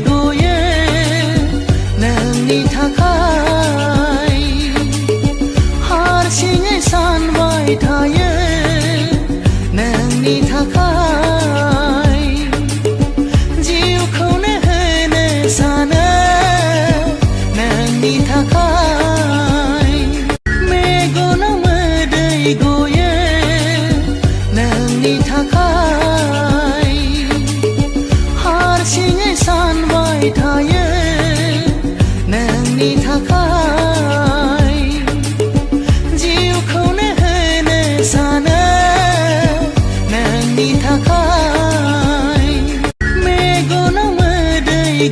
गोये नोंनि थाखाय हारसिङै सानबाय थायो नोंनि थाखाय जिउखौनो होनो सानो नोंनि थाखाय मेगनाव मोदै गयो नोंनि थाखाय हारसिङै सानबाय थायो नोंनि थाखाय जिउखौनो होनो सानो नोंनि थाखाय मेगनाव मोदै